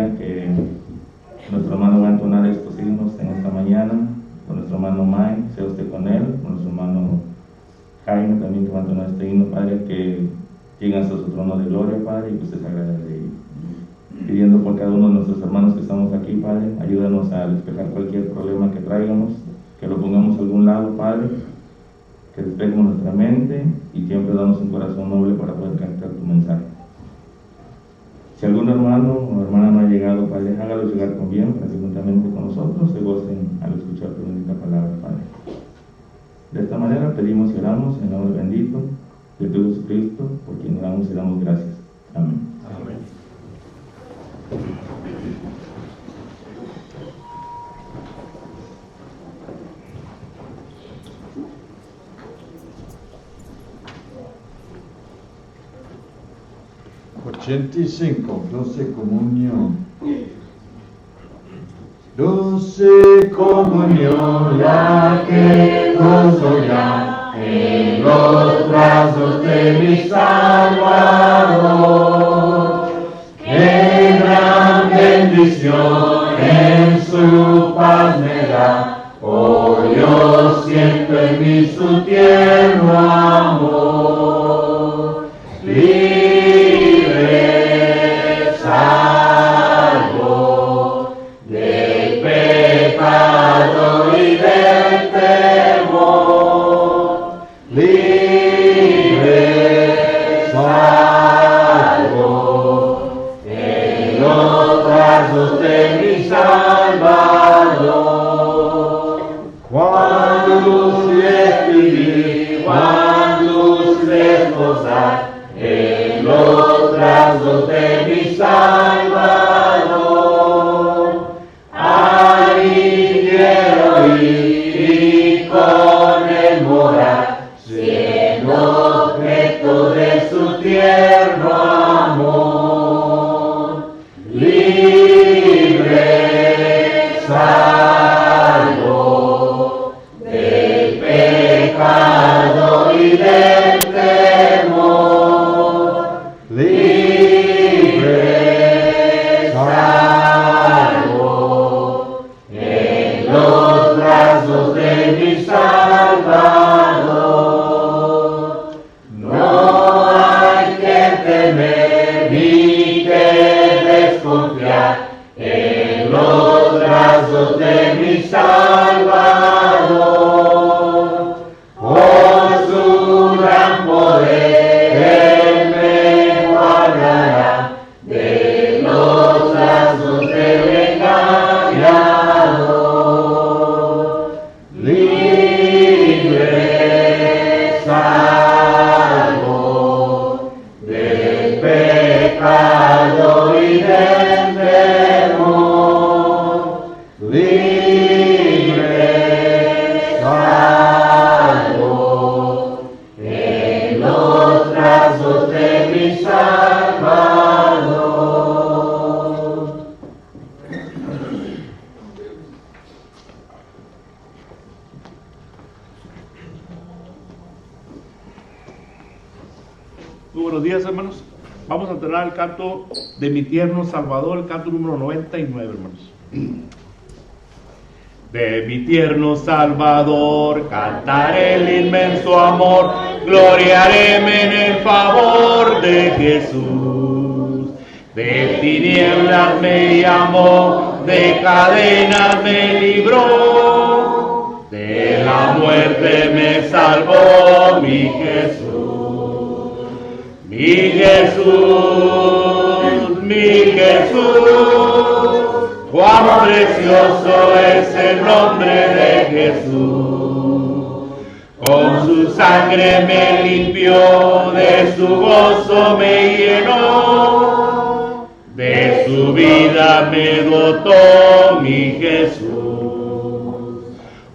Padre, que nuestro hermano va a entonar estos himnos en esta mañana, con nuestro hermano May, sea usted con él, con nuestro hermano Jaime también que va a entonar este himno, Padre, que lleguen hasta su trono de gloria, Padre, y que usted se agrade de ellos. Pidiendo por cada uno de nuestros hermanos que estamos aquí, Padre, ayúdanos a despejar cualquier problema que traigamos, que lo pongamos a algún lado, Padre, que despejemos nuestra mente y siempre damos un corazón noble para poder cantar tu mensaje. Si algún hermano o hermana no ha llegado, Padre, hágalo llegar con bien para que juntamente con nosotros se gocen al escuchar tu bendita palabra, Padre. De esta manera pedimos y oramos en el nombre bendito de tu Jesucristo, por quien oramos y damos gracias. Amén. Amén. Dulce comunión. Dulce comunión, la que gozo ya en los brazos de mi Salvador. Qué gran bendición en su paz me da, hoy yo siento en mí su tierno amor. Libre, salvo del pecado y del temor. Libre, salvo en los brazos de mi Salvador. Cuán dulce es vivir, cuán dulce es gozar en los brazos de mi Salvador. Ahí quiero ir y con él morar, siendo objeto de su tierno amor. Libre, salvo del pecado y del temor. Libre, salvo en los brazos de mi Salvador. No hay que temer ni que desconfiar en los brazos de mi Salvador. Por su gran poder Él me guardará de los brazos del engañador. Libre, salvo del pecado y del temor. Libre, salvo en los brazos de mi Salvador. Muy buenos días, hermanos. Vamos a entonar el canto de mi tierno Salvador, el canto número 99, hermanos. De mi tierno Salvador cantaré el inmenso amor, gloriaréme en el favor de Jesús. De tinieblas me llamó, de cadenas me libró, de la muerte me salvó mi Jesús. Mi Jesús, mi Jesús, cuán precioso es el nombre de Jesús. Con su sangre me limpió, de su gozo me llenó, de su vida me dotó mi Jesús.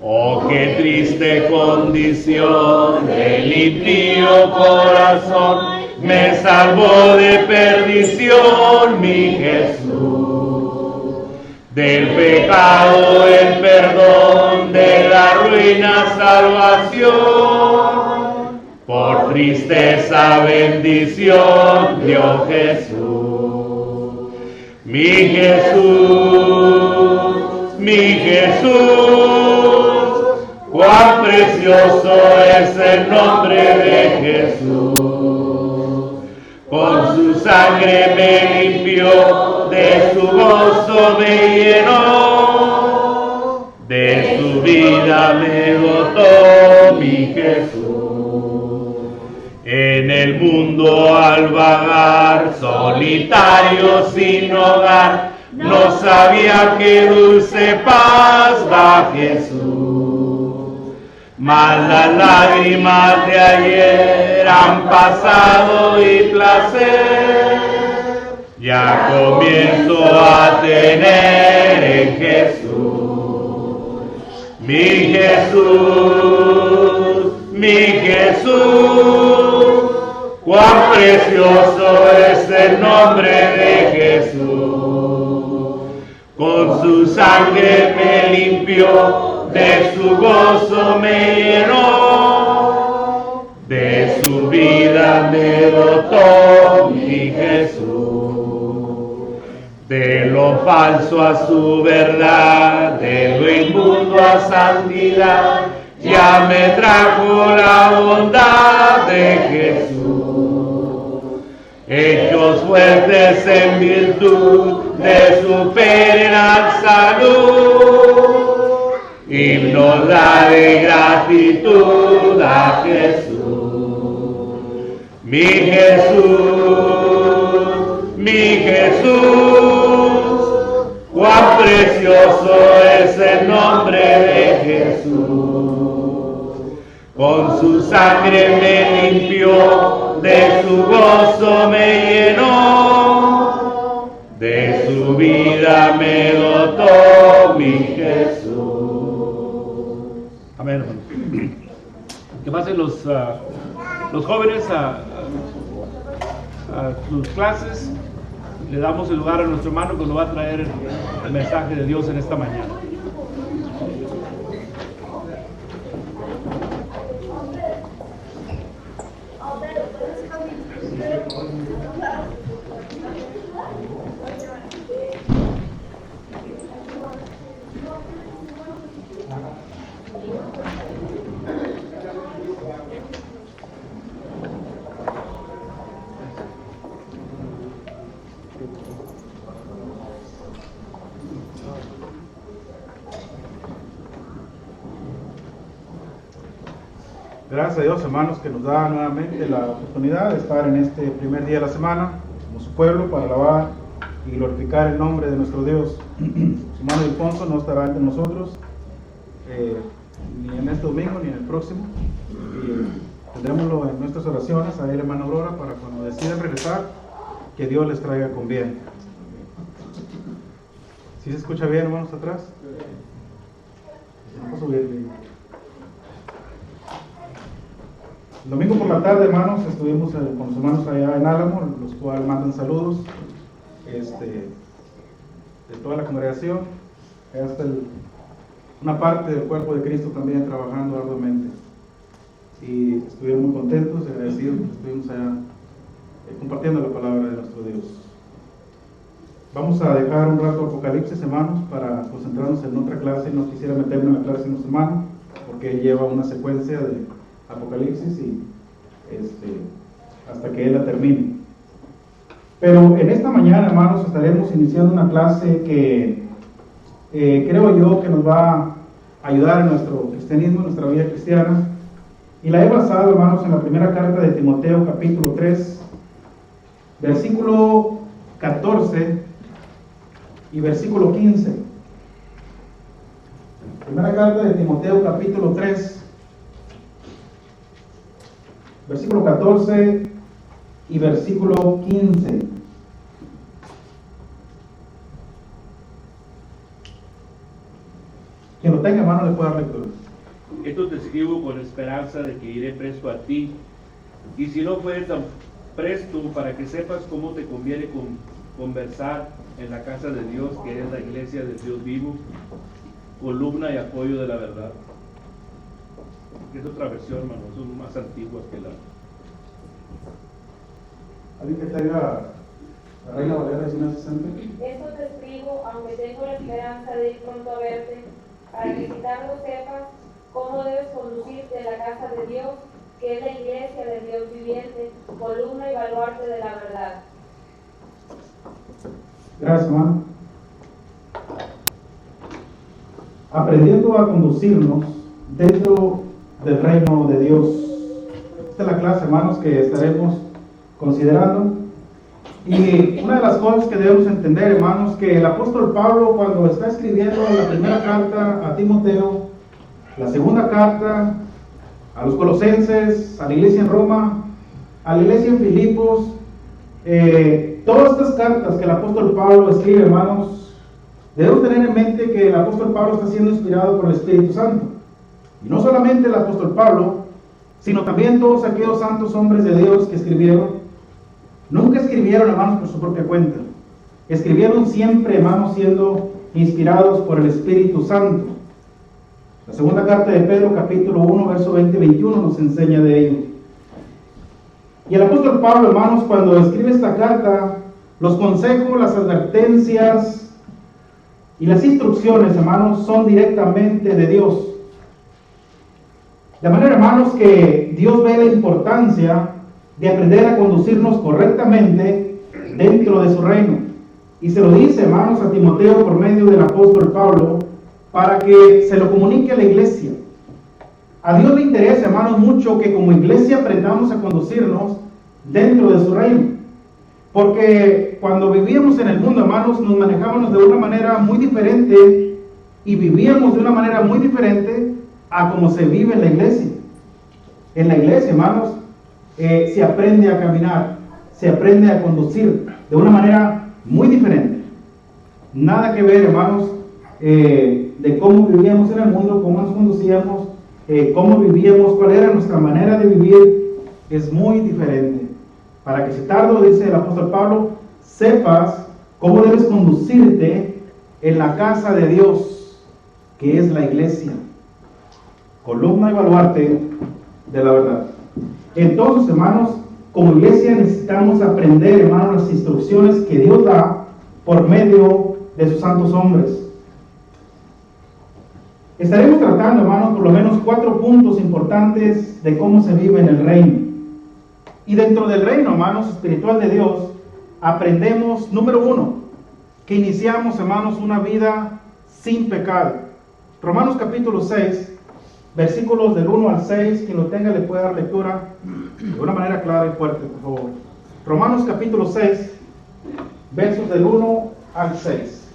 Oh, qué triste condición del impío corazón, me salvó de perdición mi Jesús. Del pecado el perdón, de la ruina salvación, por tristeza bendición dio Jesús. Mi Jesús, cuán precioso es el nombre de Jesús. Con su sangre me limpió, de su gozo me llenó, de su vida me dotó mi Jesús. En el mundo al vagar, solitario sin hogar, no sabía qué dulce paz da Jesús. Mas las lágrimas de ayer han pasado y placer ya comienzo a tener en Jesús. Mi Jesús, cuán precioso es el nombre de Jesús. Con su sangre me limpió, de su gozo me llenó, de su vida me dotó mi Jesús. De lo falso a su verdad, de lo inmundo a santidad, ya me trajo la bondad de Jesús. Hechos fuertes en virtud de su perenne salud, himnos da de gratitud a Jesús. Mi Jesús, cuán precioso es el nombre de Jesús. Con su sangre me limpió, de su gozo me llenó, de su vida me dotó mi Jesús. Amén, hermanos. Que pasen los jóvenes a sus clases. Le damos el lugar a nuestro hermano que nos va a traer el mensaje de Dios en esta mañana. Gracias a Dios, hermanos, que nos da nuevamente la oportunidad de estar en este primer día de la semana como su pueblo para alabar y glorificar el nombre de nuestro Dios. Su hermano Alfonso no estará entre nosotros ni en este domingo ni en el próximo, y tendrémoslo en nuestras oraciones a él, hermano Aurora, para cuando decidan regresar, que Dios les traiga con bien. ¿Sí se escucha bien, hermanos, atrás? Vamos a subirle. El domingo por la tarde, hermanos, estuvimos con los hermanos allá en Álamo, los cuales mandan saludos de toda la congregación, hasta una parte del cuerpo de Cristo también trabajando arduamente. Y estuvieron muy contentos y agradecidos que estuvimos allá compartiendo la palabra de nuestro Dios. Vamos a dejar un rato Apocalipsis, hermanos, para concentrarnos en otra clase. No quisiera meterme en la clase de nuestro hermano, porque él lleva una secuencia de Apocalipsis y hasta que él la termine. Pero en esta mañana, hermanos, estaremos iniciando una clase que creo yo que nos va a ayudar en nuestro cristianismo, en nuestra vida cristiana, y la he basado, hermanos, en la primera carta de Timoteo, capítulo 3, versículo 14 y versículo 15. Primera carta de Timoteo, capítulo 3, versículo 14 y versículo 15. Quien lo tenga, hermano, le puede dar lectura. Esto te escribo con esperanza de que iré presto a ti, y si no fuere tan presto, para que sepas cómo te conviene conversar en la casa de Dios, que es la iglesia del Dios vivo, columna y apoyo de la verdad. Es otra versión, hermano, son más antiguas que la... Alguien que traiga La Reina Valera 1960. Esto te escribo, aunque tengo la esperanza de ir pronto a verte, para que si tardo sepas cómo debes conducirte en la casa de Dios, que es la iglesia del Dios viviente, columna y baluarte de la verdad. Gracias, hermano. Aprendiendo a conducirnos dentro del reino de Dios. Esta es la clase, hermanos, que estaremos considerando. Y una de las cosas que debemos entender, hermanos, que el apóstol Pablo, cuando está escribiendo la primera carta a Timoteo, la segunda carta a los colosenses, a la iglesia en Roma, a la iglesia en Filipos, todas estas cartas que el apóstol Pablo escribe, hermanos, debemos tener en mente que el apóstol Pablo está siendo inspirado por el Espíritu Santo. Y no solamente el apóstol Pablo, sino también todos aquellos santos hombres de Dios que escribieron. Nunca escribieron, hermanos, por su propia cuenta. Escribieron siempre, hermanos, siendo inspirados por el Espíritu Santo. La segunda carta de Pedro, capítulo 1, verso 20 y 21, nos enseña de ello. Y el apóstol Pablo, hermanos, cuando escribe esta carta, los consejos, las advertencias y las instrucciones, hermanos, son directamente de Dios. De manera, hermanos, que Dios ve la importancia de aprender a conducirnos correctamente dentro de su reino. Y se lo dice, hermanos, a Timoteo por medio del apóstol Pablo, para que se lo comunique a la iglesia. A Dios le interesa, hermanos, mucho que como iglesia aprendamos a conducirnos dentro de su reino. Porque cuando vivíamos en el mundo, hermanos, nos manejábamos de una manera muy diferente y vivíamos de una manera muy diferente a como se vive en la iglesia. En la iglesia, hermanos, se aprende a caminar, se aprende a conducir de una manera muy diferente. Nada que ver, hermanos, de cómo vivíamos en el mundo, cómo nos conducíamos, cómo vivíamos, cuál era nuestra manera de vivir, es muy diferente. Para que si tardo, dice el apóstol Pablo, sepas cómo debes conducirte en la casa de Dios, que es la iglesia, columna y baluarte de la verdad. Entonces, hermanos, como iglesia necesitamos aprender, hermanos, las instrucciones que Dios da por medio de sus santos hombres. Estaremos tratando, hermanos, por lo menos 4 puntos importantes de cómo se vive en el reino. Y dentro del reino, hermanos, espiritual de Dios, aprendemos, número 1, que iniciamos, hermanos, una vida sin pecado. Romanos capítulo 6, versículos del 1 al 6, quien lo tenga le puede dar lectura de una manera clara y fuerte, por favor. Romanos capítulo 6, versos del 1 al 6.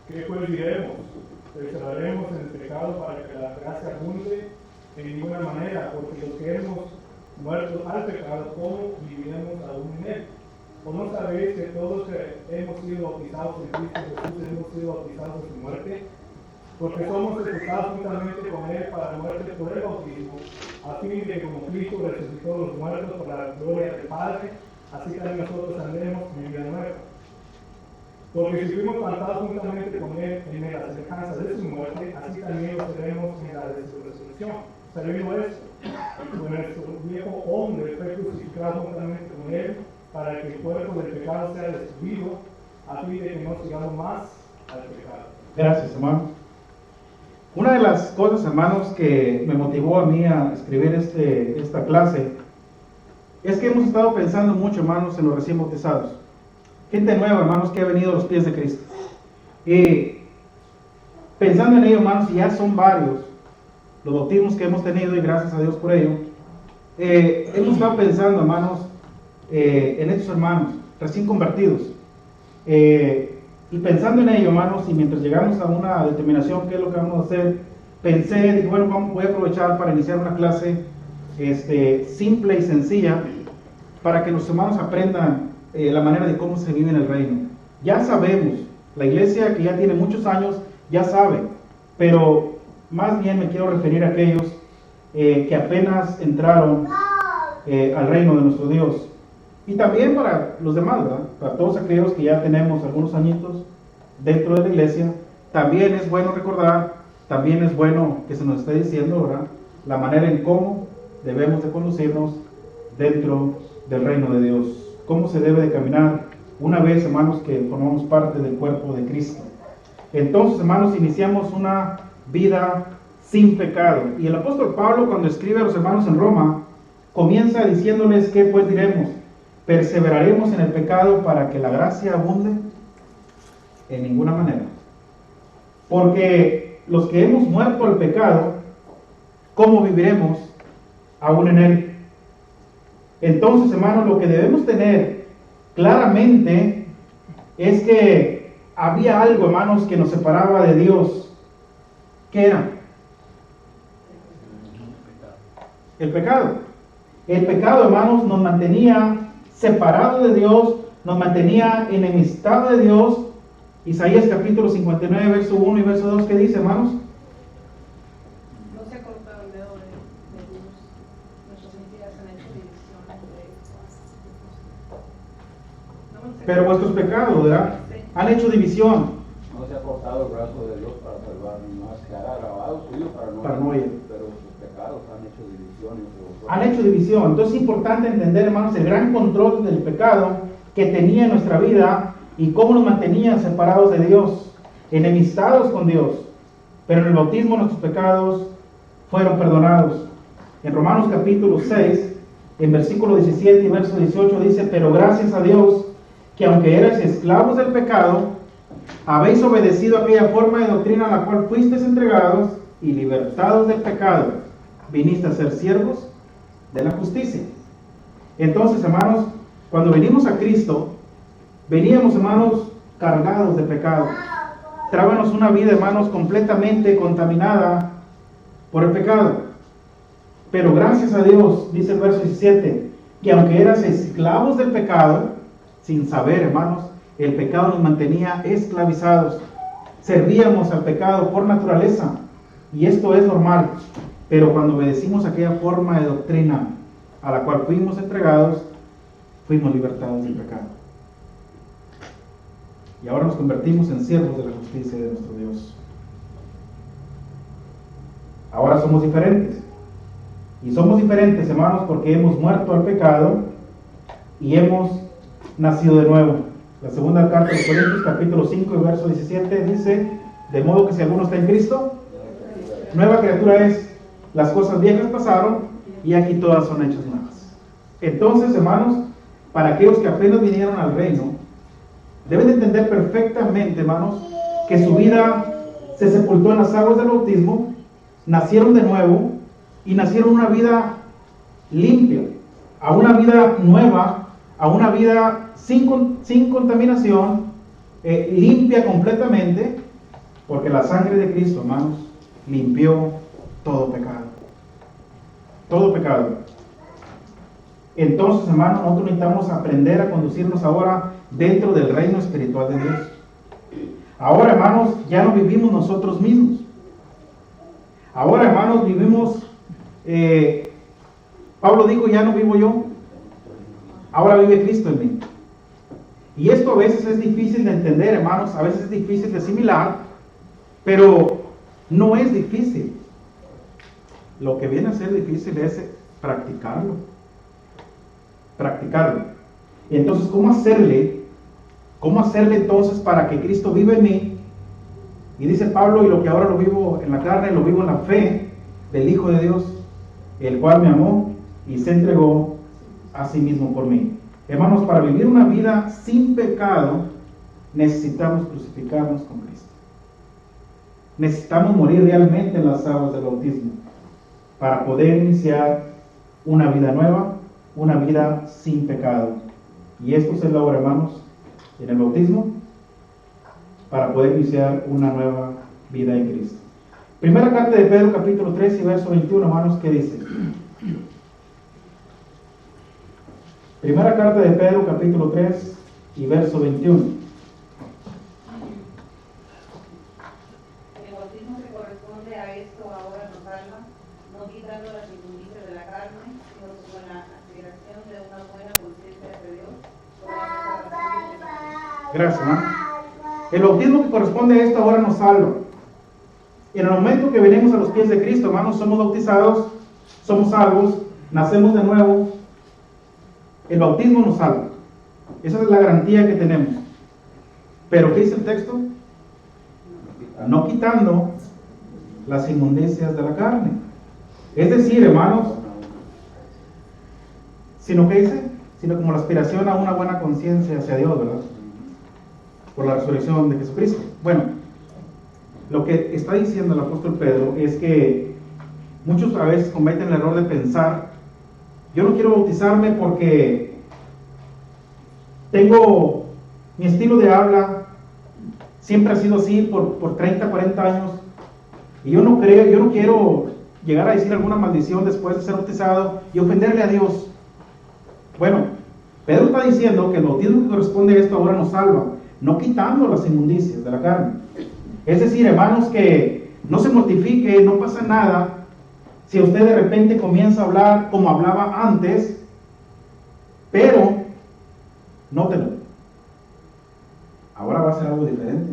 ¿Qué pues diremos? ¿Perseveraremos en el pecado para que la gracia abunde? En ninguna manera, porque los que hemos muerto al pecado, ¿cómo viviremos aún en él? ¿O no sabéis que todos que hemos sido bautizados en Cristo Jesús hemos sido bautizados en su muerte? Porque somos sepultados juntamente con él para muerte por el bautismo, a fin de que como Cristo resucitó los muertos por la gloria del Padre, así también nosotros andemos en vida nueva. Porque si fuimos plantados juntamente con él en la semejanza de su muerte, así también lo seremos en la de su resurrección. Sabiendo esto, nuestro viejo hombre fue crucificado juntamente con él, para que el cuerpo del pecado sea destruido, a fin de que no sigamos más al pecado. Gracias, hermano. Una de las cosas, hermanos, que me motivó a mí a escribir esta clase, es que hemos estado pensando mucho, hermanos, en los recién bautizados. Gente nueva, hermanos, que ha venido a los pies de Cristo. Y pensando en ello, hermanos, y ya son varios los bautismos que hemos tenido, y gracias a Dios por ello, hemos estado pensando, hermanos, en estos hermanos recién convertidos. Y pensando en ello, hermanos, y mientras llegamos a una determinación, qué es lo que vamos a hacer, dije, bueno, voy a aprovechar para iniciar una clase simple y sencilla, para que los hermanos aprendan la manera de cómo se vive en el reino. Ya sabemos, la iglesia que ya tiene muchos años, ya sabe, pero más bien me quiero referir a aquellos que apenas entraron al reino de nuestro Dios. Y también para los demás, ¿verdad? Para todos aquellos que ya tenemos algunos añitos dentro de la iglesia, también es bueno recordar, también es bueno que se nos esté diciendo ahora la manera en cómo debemos de conducirnos dentro del reino de Dios, cómo se debe de caminar una vez, hermanos, que formamos parte del cuerpo de Cristo. Entonces, hermanos, iniciamos una vida sin pecado. Y el apóstol Pablo, cuando escribe a los hermanos en Roma, comienza diciéndoles que pues diremos, ¿perseveraremos en el pecado para que la gracia abunde? En ninguna manera. Porque los que hemos muerto al pecado, ¿cómo viviremos aún en él? Entonces, hermanos, lo que debemos tener claramente es que había algo, hermanos, que nos separaba de Dios. ¿Qué era? El pecado. El pecado, hermanos, nos mantenía separados de Dios, nos mantenía enemistado de Dios. Isaías capítulo 59, verso 1 y verso 2, ¿qué dice, hermanos? No se ha cortado el dedo de Dios, nuestras mentiras han hecho división entre ellos. Pero vuestros pecados, ¿verdad? Han hecho división. No se ha cortado el brazo de Dios para salvar, más que hará grabado suyo para no oír. Pero sus pecados han hecho división entre vosotros. Han hecho división. Entonces es importante entender, hermanos, el gran control del pecado que tenía en nuestra vida y cómo nos mantenía separados de Dios, enemistados con Dios. Pero en el bautismo nuestros pecados fueron perdonados. En Romanos capítulo 6, en versículo 17 y verso 18 dice, pero gracias a Dios que aunque erais esclavos del pecado, habéis obedecido aquella forma de doctrina a la cual fuisteis entregados y libertados del pecado, viniste a ser siervos de la justicia. Entonces, hermanos, cuando venimos a Cristo, veníamos, hermanos, cargados de pecado. Trábanos una vida, hermanos, completamente contaminada por el pecado. Pero gracias a Dios, dice el verso 17, que aunque eras esclavos del pecado, sin saber, hermanos, el pecado nos mantenía esclavizados. Servíamos al pecado por naturaleza, y esto es normal. Pero cuando obedecimos aquella forma de doctrina a la cual fuimos entregados, fuimos libertados del pecado. Y ahora nos convertimos en siervos de la justicia de nuestro Dios. Ahora somos diferentes. Y somos diferentes, hermanos, porque hemos muerto al pecado y hemos nacido de nuevo. La segunda carta de los Corintios, capítulo 5, y verso 17, dice, de modo que si alguno está en Cristo, nueva criatura es. Las cosas viejas pasaron y aquí todas son hechas nuevas. Entonces, hermanos, para aquellos que apenas vinieron al reino, deben de entender perfectamente, hermanos, que su vida se sepultó en las aguas del bautismo, nacieron de nuevo y nacieron una vida limpia, a una vida nueva, a una vida sin contaminación, limpia completamente, porque la sangre de Cristo, hermanos, limpió todo pecado. Todo pecado. Entonces, hermanos, nosotros necesitamos aprender a conducirnos ahora dentro del reino espiritual de Dios. Ahora, hermanos, ya no vivimos nosotros mismos. Ahora, hermanos, vivimos, Pablo dijo, ya no vivo yo, ahora vive Cristo en mí. Y esto a veces es difícil de entender, hermanos, a veces es difícil de asimilar, pero no es difícil. Lo que viene a ser difícil es practicarlo. Practicarlo. Y entonces, ¿cómo hacerle? ¿Cómo hacerle entonces para que Cristo viva en mí? Y dice Pablo, y lo que ahora lo vivo en la carne, lo vivo en la fe del Hijo de Dios, el cual me amó y se entregó a sí mismo por mí. Hermanos, para vivir una vida sin pecado, necesitamos crucificarnos con Cristo. Necesitamos morir realmente en las aguas del bautismo para poder iniciar una vida nueva, una vida sin pecado. Y esto se logra, hermanos, en el bautismo, para poder iniciar una nueva vida en Cristo. Primera carta de Pedro, capítulo 3 y verso 21, hermanos, ¿qué dice? Primera carta de Pedro, capítulo 3 y verso 21. El bautismo que corresponde a esto ahora nos salva, no quitando las inmundicias de la carne, sino con la aspiración de una buena conciencia de Dios. Gracias, hermano. El bautismo que corresponde a esto ahora nos salva. En el momento que venimos a los pies de Cristo, hermanos, somos bautizados, somos salvos, nacemos de nuevo. El bautismo nos salva. Esa es la garantía que tenemos. Pero ¿qué dice el texto? No quitando las inmundicias de la carne. Es decir, hermanos, sino que dice, sino como la aspiración a una buena conciencia hacia Dios, ¿verdad? Por la resurrección de Jesucristo. Bueno, lo que está diciendo el apóstol Pedro es que muchos a veces cometen el error de pensar, yo no quiero bautizarme porque tengo mi estilo de habla, siempre ha sido así por 30, 40 años, y yo no quiero llegar a decir alguna maldición después de ser bautizado y ofenderle a Dios. Bueno, Pedro está diciendo que el bautismo que corresponde a esto ahora nos salva, no quitando las inmundicias de la carne. Es decir, hermanos, que no se mortifique, no pasa nada si usted de repente comienza a hablar como hablaba antes, pero nótelo, ahora va a ser algo diferente.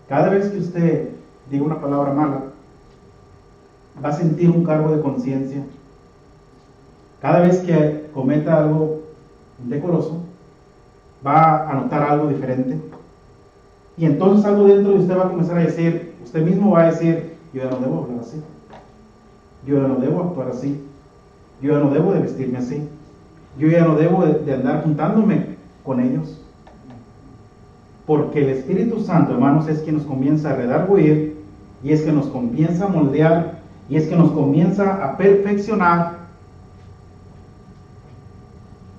Cada vez que usted diga una palabra mala, va a sentir un cargo de conciencia. Cada vez que cometa algo indecoroso, va a notar algo diferente. Y entonces algo dentro de usted va a comenzar a decir, usted mismo va a decir, yo ya no debo hablar así, yo ya no debo actuar así, yo ya no debo de vestirme así, yo ya no debo de andar juntándome con ellos. Porque el Espíritu Santo, hermanos, es quien nos comienza a redarguir, y es que nos comienza a moldear, y es que nos comienza a perfeccionar.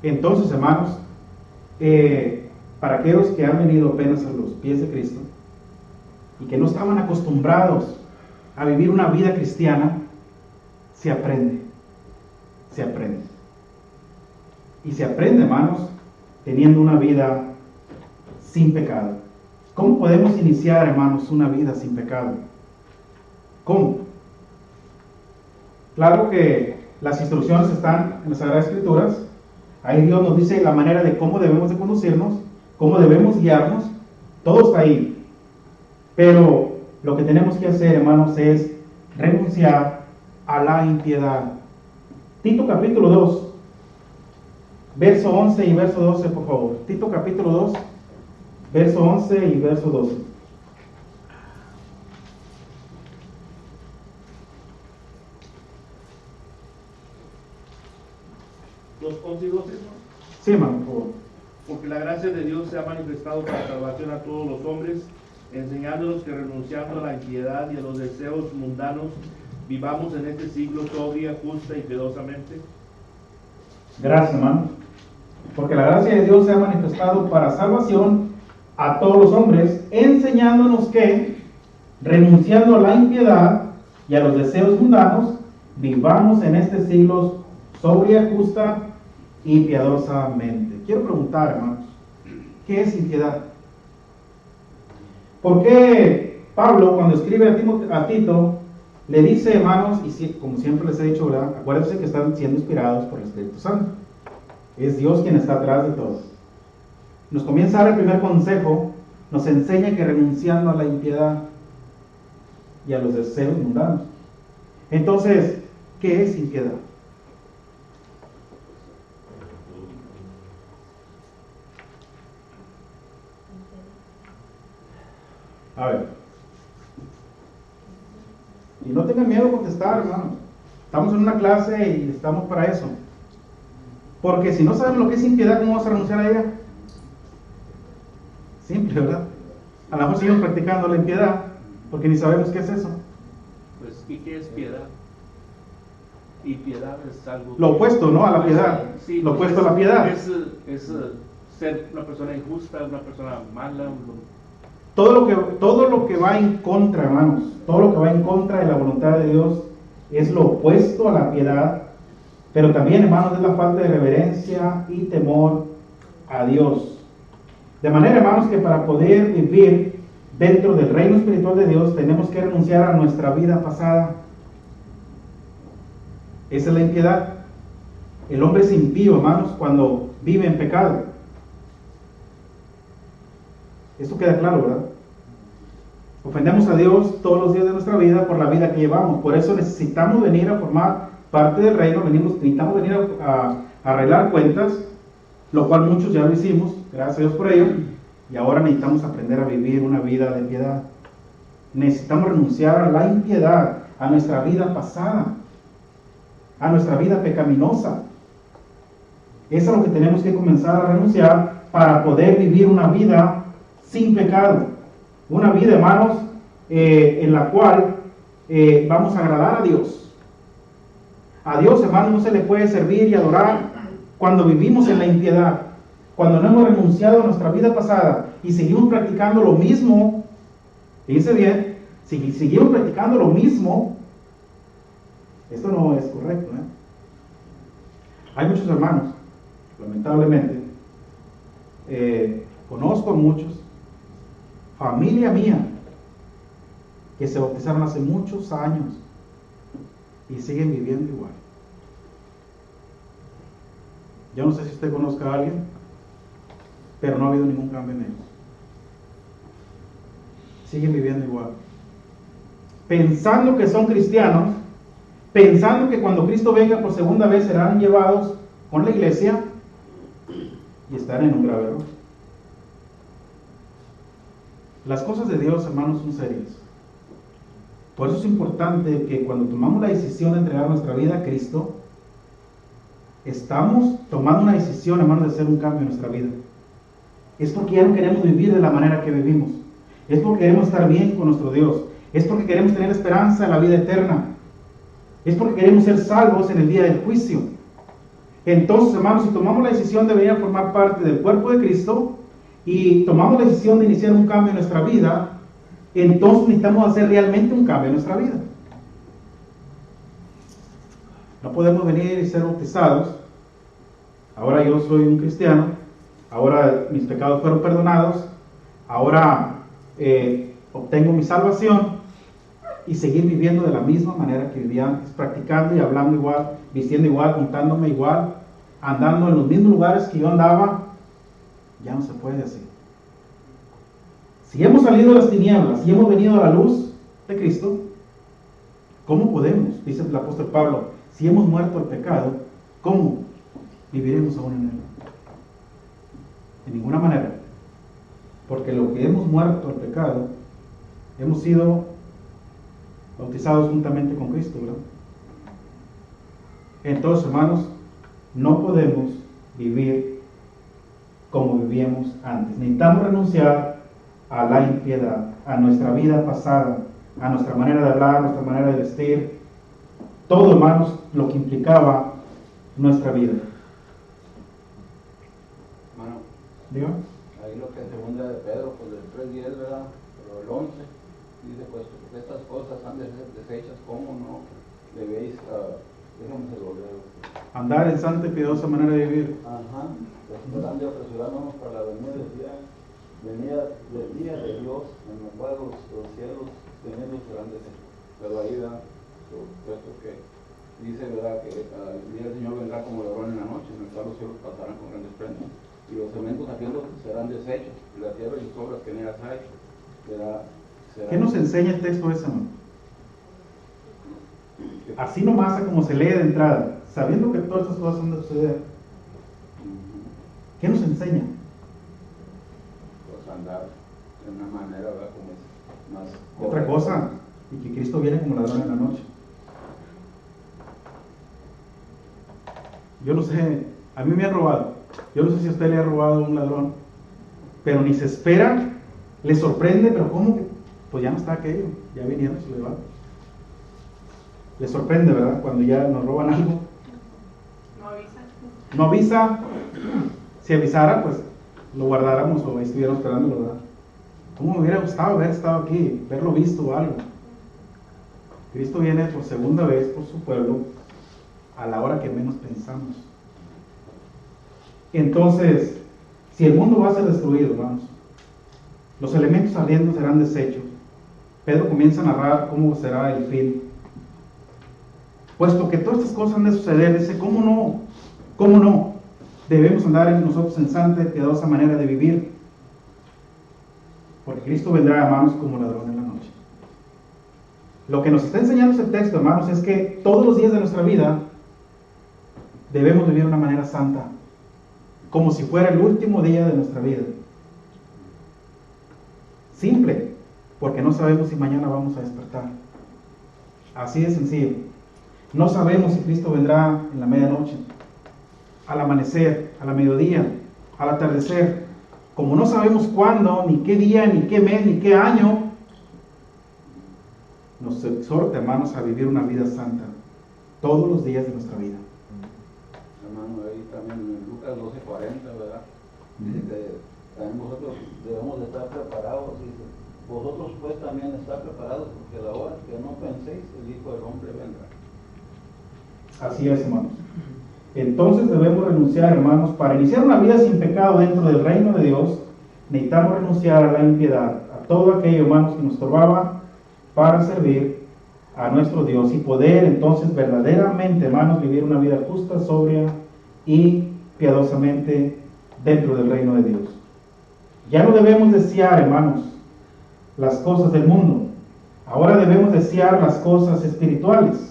Entonces, hermanos, para aquellos que han venido apenas a los pies de Cristo y que no estaban acostumbrados a vivir una vida cristiana, se aprende. Y se aprende, hermanos, teniendo una vida sin pecado. ¿Cómo podemos iniciar, hermanos, una vida sin pecado? ¿Cómo? Claro que las instrucciones están en las Sagradas Escrituras. Ahí Dios nos dice la manera de cómo debemos de conducirnos, cómo debemos guiarnos. Todo está ahí. Pero lo que tenemos que hacer, hermanos, es renunciar a la impiedad. Tito capítulo 2, verso 11 y verso 12, por favor. Tito capítulo 2, verso 11 y verso 12. Los 11 y 12, ¿no? Sí, hermano, por favor. Porque la gracia de Dios se ha manifestado para salvación a todos los hombres, enseñándonos que renunciando a la impiedad y a los deseos mundanos, vivamos en este siglo sobria, justa y piadosamente. Gracias, hermano. Porque la gracia de Dios se ha manifestado para salvación a todos los hombres, enseñándonos que, renunciando a la impiedad y a los deseos mundanos, vivamos en este siglo sobria, justa y piadosamente. Quiero preguntar, hermanos, ¿qué es impiedad? ¿Por qué Pablo, cuando escribe a Tito, le dice, hermanos, y como siempre les he dicho, ¿verdad? Acuérdense que están siendo inspirados por el Espíritu Santo. Es Dios quien está atrás de todo. Nos comienza a dar el primer consejo, nos enseña que renunciando a la impiedad y a los deseos mundanos. Entonces, ¿qué es impiedad? A ver. Y no tengan miedo a contestar, hermano. Estamos en una clase y estamos para eso. Porque si no sabes lo que es impiedad, ¿cómo vas a renunciar a ella? Simple, ¿verdad? A lo mejor seguimos practicando la impiedad porque ni sabemos qué es eso. Pues, ¿y qué es piedad? Y piedad es algo... Lo opuesto, ¿no? A la piedad. Sí, lo pues opuesto a la piedad. Es ser una persona injusta, una persona mala. Todo lo que va en contra, hermanos, todo lo que va en contra de la voluntad de Dios es lo opuesto a la piedad, pero también, hermanos, es la falta de reverencia y temor a Dios. De manera, hermanos, que para poder vivir dentro del reino espiritual de Dios tenemos que renunciar a nuestra vida pasada. Esa es la impiedad. El hombre es impío, hermanos, cuando vive en pecado. Esto queda claro, ¿verdad? Ofendemos a Dios todos los días de nuestra vida por la vida que llevamos. Por eso necesitamos venir a formar parte del reino, necesitamos venir a arreglar cuentas, lo cual muchos ya lo hicimos, gracias a Dios por ello, y ahora necesitamos aprender a vivir una vida de piedad. Necesitamos renunciar a la impiedad, a nuestra vida pasada, a nuestra vida pecaminosa. Eso es lo que tenemos que comenzar a renunciar para poder vivir una vida sin pecado. Una vida, hermanos, en la cual vamos a agradar a Dios. A Dios, hermanos, no se le puede servir y adorar cuando vivimos en la impiedad, cuando no hemos renunciado a nuestra vida pasada y seguimos practicando lo mismo. Fíjense bien, si seguimos practicando lo mismo, esto no es correcto, ¿eh? Hay muchos hermanos, lamentablemente, conozco a muchos, familia mía, que se bautizaron hace muchos años y siguen viviendo igual. Yo no sé si usted conozca a alguien, pero no ha habido ningún cambio en ellos. Siguen viviendo igual. Pensando que son cristianos, pensando que cuando Cristo venga por segunda vez serán llevados con la iglesia, y están en un grave error. Las cosas de Dios, hermanos, son serias. Por eso es importante que cuando tomamos la decisión de entregar nuestra vida a Cristo, estamos tomando una decisión, hermanos, de hacer un cambio en nuestra vida. Es porque ya no queremos vivir de la manera que vivimos. Es porque queremos estar bien con nuestro Dios. Es porque queremos tener esperanza en la vida eterna. Es porque queremos ser salvos en el día del juicio. Entonces, hermanos, si tomamos la decisión de venir a formar parte del cuerpo de Cristo y tomamos la decisión de iniciar un cambio en nuestra vida, entonces necesitamos hacer realmente un cambio en nuestra vida. No podemos venir y ser bautizados. Ahora yo soy un cristiano. Ahora mis pecados fueron perdonados. Ahora obtengo mi salvación. Y seguir viviendo de la misma manera que vivía antes, practicando y hablando igual, vistiendo igual, contándome igual, andando en los mismos lugares que yo andaba. Ya no se puede así. Si hemos salido de las tinieblas y hemos venido a la luz de Cristo, ¿cómo podemos? Dice el apóstol Pablo, si hemos muerto al pecado, ¿cómo viviremos aún en él? De ninguna manera. Porque lo que hemos muerto al pecado, hemos sido bautizados juntamente con Cristo, ¿verdad? Entonces, hermanos, no podemos vivir como vivíamos antes. Necesitamos renunciar a la impiedad, a nuestra vida pasada, a nuestra manera de hablar, a nuestra manera de vestir, todo, hermanos, lo que implicaba nuestra vida. Hermano, ¿Digo? ahí lo que segunda de Pedro, pues del 3:10, ¿verdad? Pero el 11 dice, pues estas cosas han de ser deshechas, ¿cómo no debéis, déjame se lo leo? Andar en santa y piadosa manera de vivir. Ajá, esperando de apresurarnos para la venida del día de Dios, en el cual los cielos teniendo serán deshechos. Pero ahí da, puesto que dice, ¿verdad?, que el día del Señor vendrá como ladrón en la noche, en el cual los cielos pasarán con grandes estruendo, y los elementos ardiendo serán deshechos, y la tierra y sus obras que en ellas hay, será. ¿Qué nos enseña el texto ese, hermano? Así nomás como se lee de entrada, sabiendo que todas estas cosas son de suceder. ¿Qué nos enseña? Pues andar de una manera, ¿verdad?, como es más Otra cosa, y que Cristo viene como ladrón en la noche. Yo no sé, a mí me han robado. Yo no sé si a usted le ha robado un ladrón, pero ni se espera, le sorprende, pero ¿cómo que? Pues ya no está aquello, ya vinieron y se lo llevan. Le sorprende, ¿verdad? Cuando ya nos roban algo. No avisa. No avisa. Si avisara, pues lo guardáramos o estuviéramos esperándolo, ¿verdad? ¿Cómo me hubiera gustado haber estado aquí, verlo visto o algo? Cristo viene por segunda vez por su pueblo a la hora que menos pensamos. Entonces, si el mundo va a ser destruido, hermanos, los elementos ardientes serán deshechos. Pedro comienza a narrar cómo será el fin. Puesto que todas estas cosas han de suceder, dice, ¿cómo no? ¿Cómo no? Debemos andar nosotros en santa y piadosa manera de vivir. Porque Cristo vendrá, hermanos, como ladrón en la noche. Lo que nos está enseñando este texto, hermanos, es que todos los días de nuestra vida debemos vivir de una manera santa, como si fuera el último día de nuestra vida. Simple, porque no sabemos si mañana vamos a despertar. Así de sencillo. No sabemos si Cristo vendrá en la medianoche, al amanecer, a la mediodía, al atardecer. Como no sabemos cuándo, ni qué día, ni qué mes, ni qué año, nos exhorta, hermanos, a vivir una vida santa todos los días de nuestra vida. Hermano, ahí también en Lucas 12:40, ¿verdad? Dice que también vosotros debemos de estar preparados. Dice, vosotros pues también estar preparados, porque a la hora que no penséis, el Hijo del Hombre vendrá. Así es, hermanos. Entonces debemos renunciar, hermanos, para iniciar una vida sin pecado dentro del reino de Dios, necesitamos renunciar a la impiedad, a todo aquello, hermanos, que nos estorbaba para servir a nuestro Dios y poder entonces verdaderamente, hermanos, vivir una vida justa, sobria y piadosamente dentro del reino de Dios. Ya no debemos desear, hermanos, las cosas del mundo. Ahora debemos desear las cosas espirituales.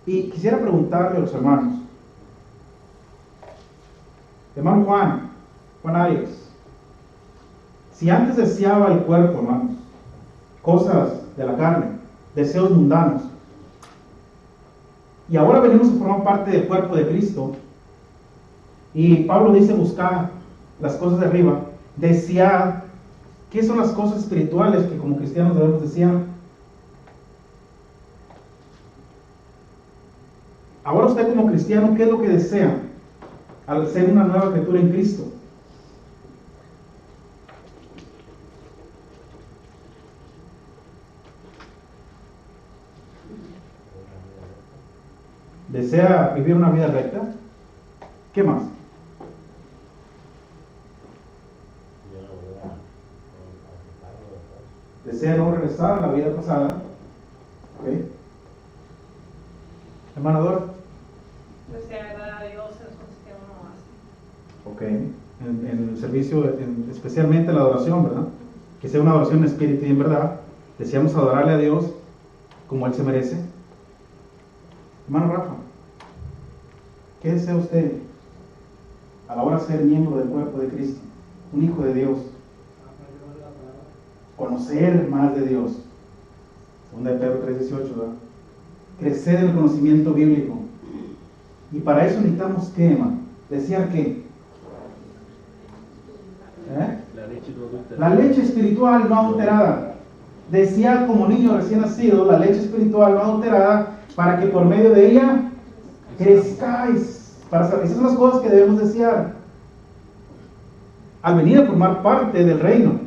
Y quisiera preguntarle a los hermanos, hermano Juan Arias, si antes deseaba el cuerpo, hermanos, cosas de la carne, deseos mundanos, y ahora venimos a formar parte del cuerpo de Cristo, y Pablo dice buscar las cosas de arriba, desear, ¿qué son las cosas espirituales que como cristianos debemos desear? Ahora usted como cristiano, ¿qué es lo que desea al ser una nueva criatura en Cristo? ¿Desea vivir una vida recta? ¿Qué más? ¿Desea no regresar a la vida pasada? ¿Okay? Hermana Dora. Pues que agradar a Dios en las cosas que uno hace. Ok, en el servicio, especialmente la adoración, ¿verdad? Que sea una adoración en espíritu y en verdad. Deseamos adorarle a Dios como Él se merece. Hermano Rafa, ¿qué desea usted a la hora de ser miembro del cuerpo de Cristo? Un hijo de Dios. Conocer más de Dios. 2 de Pedro 3:18, ¿verdad? Crecer en el conocimiento bíblico. Y para eso necesitamos ¿qué, hermano? ¿Desear qué? La leche espiritual no adulterada. Desear como niño recién nacido la leche espiritual no adulterada para que por medio de ella crezcáis. Esas son las cosas que debemos desear al venir a formar parte del reino.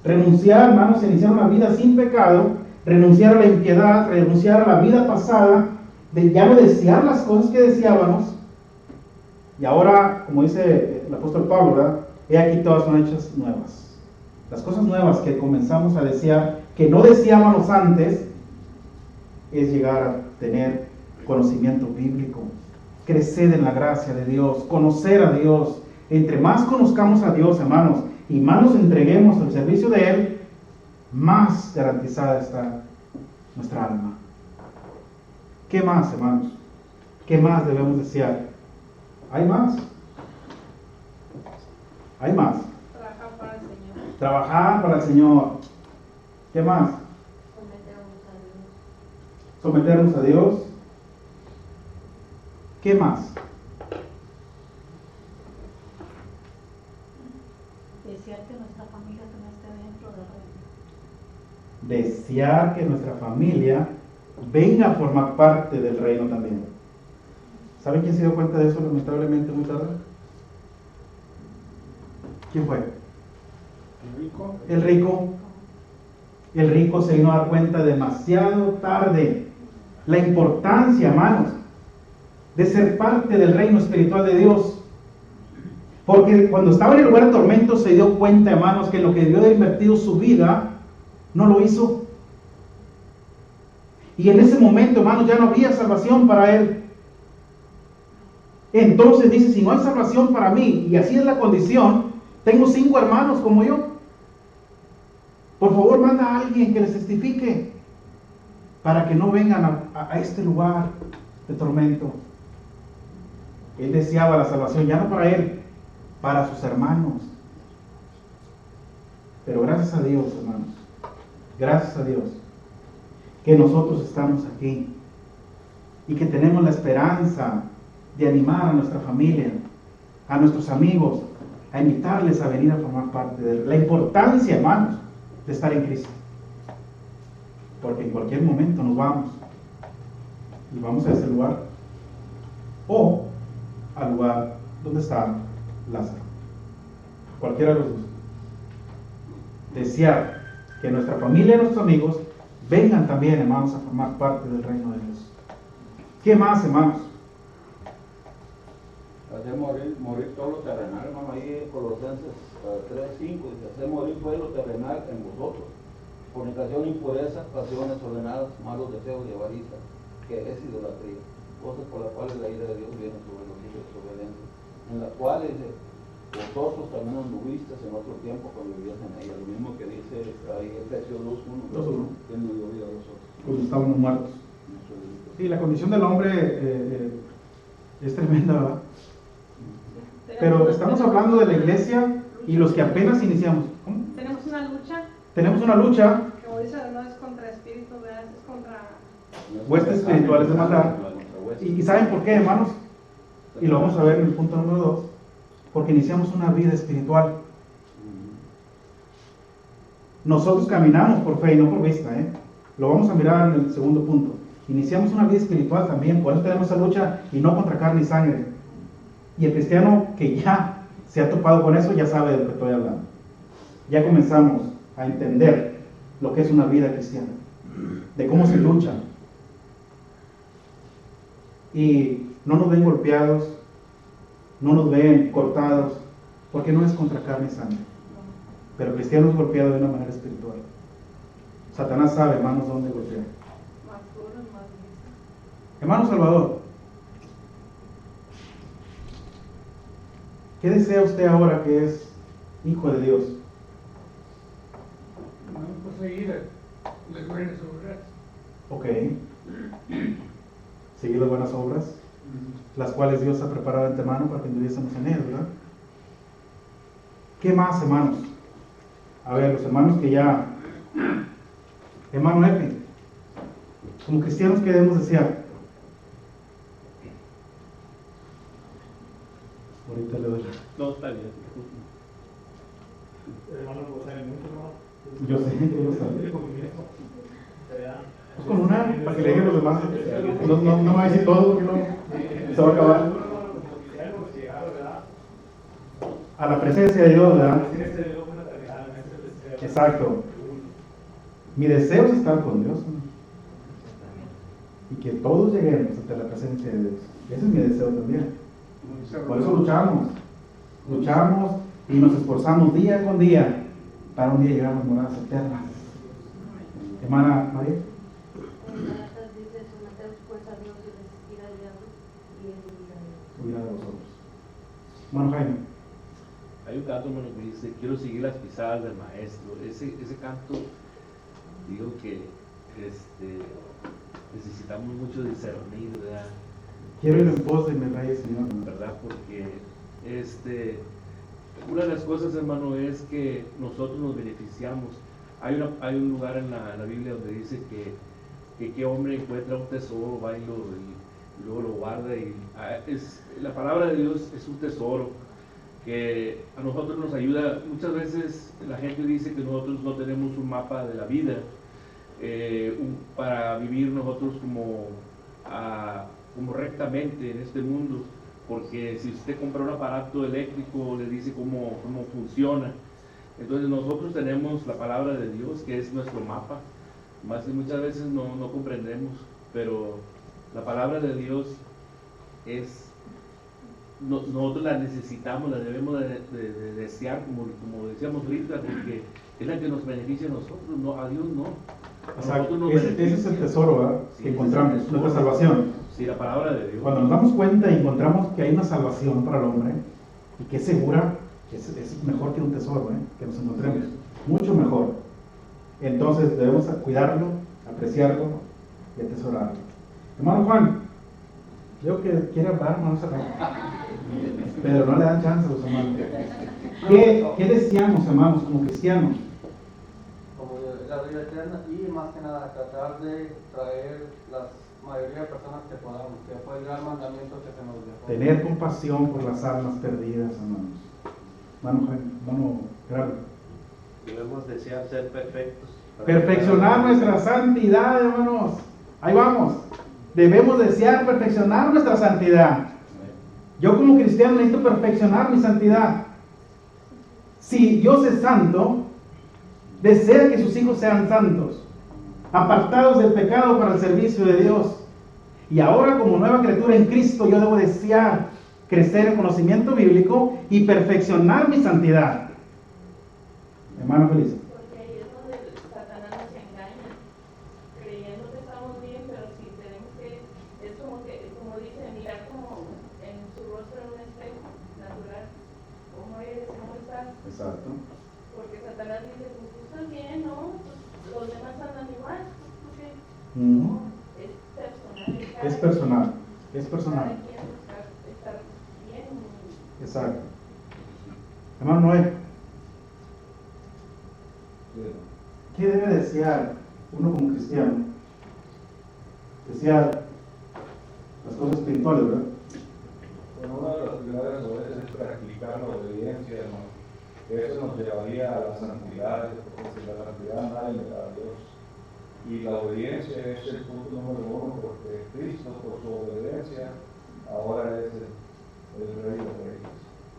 Renunciar, hermanos, a iniciar una vida sin pecado, renunciar a la impiedad, renunciar a la vida pasada, de ya no desear las cosas que deseábamos, y ahora, como dice el apóstol Pablo, ¿verdad? He aquí todas son hechas nuevas. Las cosas nuevas que comenzamos a desear, que no deseábamos antes, es llegar a tener conocimiento bíblico, crecer en la gracia de Dios, conocer a Dios. Entre más conozcamos a Dios, hermanos, y más nos entreguemos al servicio de Él, más garantizada está nuestra alma. ¿Qué más, hermanos? ¿Qué más debemos desear? ¿Hay más? ¿Hay más? Trabajar para el Señor. Trabajar para el Señor. ¿Qué más? Someternos a Dios. ¿Qué más? Desear que nuestra familia también esté dentro del reino. Desear que nuestra familia venga a formar parte del reino también. ¿Saben quién se dio cuenta de eso lamentablemente muy tarde? ¿Quién fue? El rico. El rico. El rico se vino a dar cuenta demasiado tarde la importancia, hermanos, de ser parte del reino espiritual de Dios. Porque cuando estaba en el lugar de tormento se dio cuenta, hermanos, que lo que debió haber invertido su vida no lo hizo. Y en ese momento, hermanos, ya no había salvación para él. Entonces dice, si no hay salvación para mí, y así es la condición, tengo 5 hermanos como yo. Por favor, manda a alguien que les testifique, para que no vengan a este lugar de tormento. Él deseaba la salvación, ya no para él, para sus hermanos. Pero gracias a Dios, hermanos, gracias a Dios, que nosotros estamos aquí y que tenemos la esperanza de animar a nuestra familia, a nuestros amigos, a invitarles a venir a formar parte de la importancia, hermanos, de estar en Cristo. Porque en cualquier momento nos vamos y vamos a ese lugar o al lugar donde está Lázaro. Cualquiera de los dos. Desear que nuestra familia y nuestros amigos vengan también, hermanos, a formar parte del reino de Dios. ¿Qué más, hermanos? Hacer morir todo lo terrenal, hermano, ahí en Colosenses 3:5 dice, hacer morir pues lo terrenal en vosotros, fornicación, impureza, pasiones ordenadas, malos deseos y avaricia, que es idolatría, cosas por las cuales la ira de Dios viene sobre los hijos de desobediencia, en las cuales vosotros también anduvisteis en otro tiempo cuando vivías en ella, lo mismo que dice ahí Efesios 2:1, que nos dio vida a vosotros. Cuando estábamos muertos. Sí, la condición del hombre es tremenda, ¿verdad? Pero estamos hablando de la iglesia y los que apenas iniciamos. ¿Cómo? Tenemos una lucha. Tenemos una lucha. Como dice, no es contra espíritu, ¿verdad? Es contra Huestes espirituales de maldad. ¿Y saben por qué, hermanos? Y lo vamos a ver en el punto número 2. Porque iniciamos una vida espiritual. Nosotros caminamos por fe y no por vista, ¿eh? Lo vamos a mirar en el segundo punto. Iniciamos una vida espiritual también, por eso tenemos esa lucha y no contra carne y sangre. Y el cristiano que ya se ha topado con eso ya sabe de lo que estoy hablando. Ya comenzamos a entender lo que es una vida cristiana, de cómo se lucha. Y no nos ven golpeados, no nos ven cortados, porque no es contra carne y sangre. Pero el cristiano es golpeado de una manera espiritual. Satanás sabe, hermanos, dónde golpear. más duros, más listos. Hermano Salvador, ¿qué desea usted ahora que es hijo de Dios? Pues seguir las buenas obras. Ok. Seguir las buenas obras, las cuales Dios ha preparado de antemano para que anduviésemos en ellas, ¿verdad? ¿Qué más, hermanos? A ver, los hermanos que ya... Hermano Epi, como cristianos, ¿qué debemos desear? Ahorita le doy. No, está bien. Hermano, pues hay mucho, ¿no? Yo sé, yo lo sé. ¿Verdad? Pues con una, para que le digan los demás. No me va a decir todo porque no se va a acabar. A la presencia de Dios, ¿verdad? Exacto. Mi deseo es estar con Dios, ¿no? Y que todos lleguemos ante la presencia de Dios. Ese es mi deseo también. Por eso luchamos y nos esforzamos día con día para un día llegar a las moradas eternas. Hermana María. Dice, someteos pues a Dios y resistir al diablo y él Huirá de vosotros. Hermano Jaime. Hay un canto, hermano, que dice, quiero seguir las pisadas del maestro. Ese canto, digo que necesitamos mucho discernir, ¿verdad? Quiero ir en pos de mi rey, Señor. ¿Verdad? Porque una de las cosas, hermano, es que nosotros nos beneficiamos. Hay un lugar en la Biblia donde dice que qué hombre encuentra un tesoro, va y luego lo guarda. La palabra de Dios es un tesoro que a nosotros nos ayuda. Muchas veces la gente dice que nosotros no tenemos un mapa de la vida para vivir nosotros como rectamente en este mundo, porque si usted compra un aparato eléctrico le dice cómo funciona. Entonces nosotros tenemos la palabra de Dios, que es nuestro mapa. Muchas veces no comprendemos, pero la palabra de Dios nosotros la necesitamos, la debemos de desear, como decíamos ahorita, porque es la que nos beneficia a nosotros, a Dios no. Exacto. Ese es el tesoro, ¿verdad? Sí, Que ese encontramos, es el nuestra tesoro. salvación. Sí, la palabra de Dios. Cuando nos damos cuenta y encontramos que hay una salvación para el hombre y que es segura, es mejor que un tesoro, que nos encontremos. Mucho mejor. Entonces debemos cuidarlo, apreciarlo y atesorarlo. Hermano Juan, veo que quiere hablar, hermano Serrano. Pero no le dan chance a los hermanos. ¿Qué deseamos, hermanos, como cristianos? Como la vida eterna y más que nada tratar de traer la mayoría de personas que podamos, que fue el gran mandamiento que se nos dejó. Tener compasión por las almas perdidas, hermanos. Hermano Gerardo. Debemos desear ser perfectos. Perfeccionar nuestra santidad, hermanos. Ahí vamos. Debemos desear perfeccionar nuestra santidad. Yo como cristiano necesito perfeccionar mi santidad. Si Dios es santo, desea que sus hijos sean santos, apartados del pecado para el servicio de Dios. Y ahora como nueva criatura en Cristo, yo debo desear crecer en conocimiento bíblico y perfeccionar mi santidad. Hermano Feliz. Porque ahí es donde Satanás nos engaña, creyendo que estamos bien, pero sí tenemos que, es como dice, mirar como en su rostro en un espejo natural, cómo eres, cómo estás. Exacto. Porque Satanás dice, pues tú estás bien, ¿no? Pues, los demás andan igual, ¿tú qué? Mm. No, es personal. Es personal. Es personal. Cada quien estar bien. Exacto. Hermano Noé. ¿Qué debe desear uno como cristiano? Desear las cosas espirituales, ¿verdad? Bueno, una de las prioridades es practicar la obediencia, hermano. Eso nos llevaría a la santidad, porque sin la santidad nadie le da a Dios. Y la obediencia es el punto número uno, porque Cristo, por su obediencia, ahora es el Rey de los Reyes.